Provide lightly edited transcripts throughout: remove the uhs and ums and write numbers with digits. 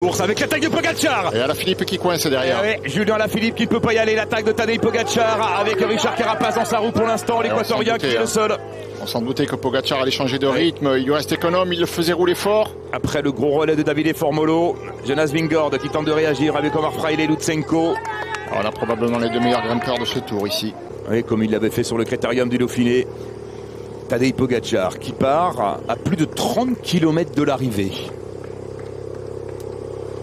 Course avec l'attaque de Pogacar. Et Alaphilippe qui coince derrière. Ouais, Julien Alaphilippe qui ne peut pas y aller. L'attaque de Tadej Pogacar avec Richard Carapaz dans sa roue pour l'instant. L'Équatorien qui est le seul. On s'en doutait que Pogacar allait changer de rythme. Il lui reste économe, il le faisait rouler fort. Après le gros relais de Davide Formolo, Jonas Vingegaard qui tente de réagir avec Omar Fraile et Lutsenko. Alors là, probablement les deux meilleurs grimpeurs de ce tour ici. Oui, comme il l'avait fait sur le Critérium du Dauphiné. Tadej Pogacar qui part à plus de 30 km de l'arrivée.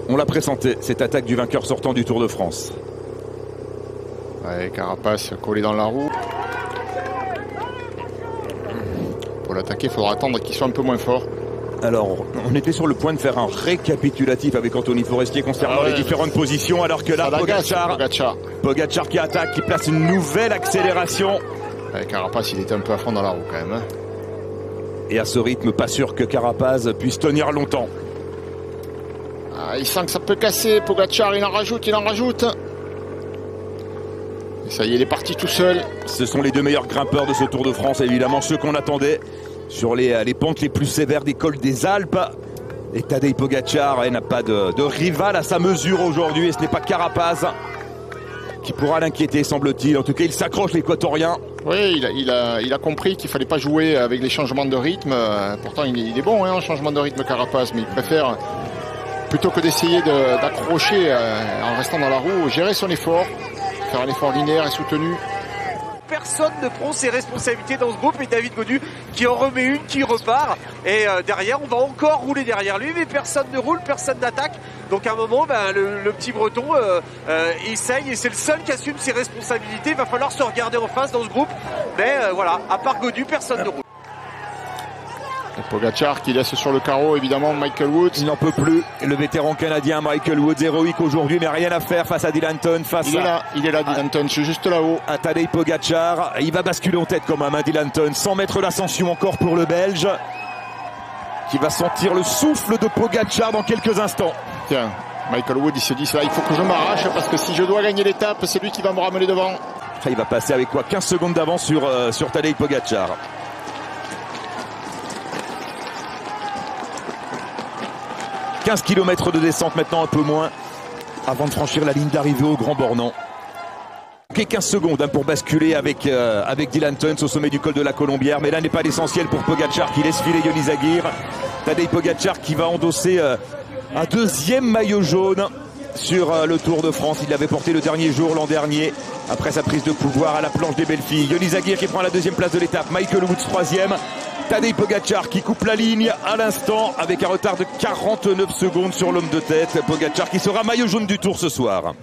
On l'a pressenté, cette attaque du vainqueur sortant du Tour de France. Ouais, Carapaz collé dans la roue. Pour l'attaquer, il faudra attendre qu'il soit un peu moins fort. Alors, on était sur le point de faire un récapitulatif avec Anthony Forestier concernant les différentes positions, alors que là, Pogacar qui attaque, qui place une nouvelle accélération. Ouais, Carapaz, il était un peu à fond dans la roue quand même. Hein. Et à ce rythme, pas sûr que Carapaz puisse tenir longtemps. Ah, il sent que ça peut casser. Pogacar, il en rajoute. Et ça y est, il est parti tout seul. Ce sont les deux meilleurs grimpeurs de ce Tour de France, évidemment, ceux qu'on attendait sur les pentes les plus sévères des cols des Alpes. Et Tadej Pogacar n'a pas de rival à sa mesure aujourd'hui, et ce n'est pas Carapaz qui pourra l'inquiéter, semble-t-il. En tout cas, il s'accroche, l'Équatorien. Oui, il a compris qu'il ne fallait pas jouer avec les changements de rythme. Pourtant, il est bon en changement de rythme, Carapaz, mais il préfère, plutôt que d'essayer d'accrocher en restant dans la roue, gérer son effort, faire un effort linéaire et soutenu. Personne ne prend ses responsabilités dans ce groupe, et David Gaudu qui en remet une, qui repart, et derrière on va encore rouler derrière lui, mais personne ne roule, personne n'attaque. Donc à un moment, le petit breton essaye, et c'est le seul qui assume ses responsabilités. Il va falloir se regarder en face dans ce groupe, mais voilà, à part Gaudu, personne ne roule. Et Pogacar qui laisse sur le carreau évidemment Michael Woods. Il n'en peut plus, le vétéran canadien Michael Woods, héroïque aujourd'hui, mais rien à faire face à Dylan Teuns, il est là Dylan Teuns, juste là-haut. À Tadej Pogacar. Il va basculer en tête quand même, Dylan Teuns, 100 mètres d'ascension encore pour le Belge, qui va sentir le souffle de Pogacar dans quelques instants. Tiens, Michael Woods, il se dit ça, il faut que je m'arrache parce que si je dois gagner l'étape, c'est lui qui va me ramener devant. Il va passer avec quoi, 15 secondes d'avance sur Tadej Pogacar. « 15 km de descente maintenant, un peu moins, avant de franchir la ligne d'arrivée au Grand Bornand. » Ok, 15 secondes pour basculer avec Dylan Teuns au sommet du col de la Colombière. Mais là n'est pas l'essentiel pour Pogacar qui laisse filer Jonas Vingegaard. Tadej Pogacar qui va endosser un deuxième maillot jaune sur le Tour de France. Il l'avait porté le dernier jour l'an dernier, après sa prise de pouvoir à la planche des belles filles. Jonas Vingegaard qui prend la deuxième place de l'étape. Michael Woods troisième. Tadej Pogacar qui coupe la ligne à l'instant avec un retard de 49 secondes sur l'homme de tête. Pogacar qui sera maillot jaune du Tour ce soir.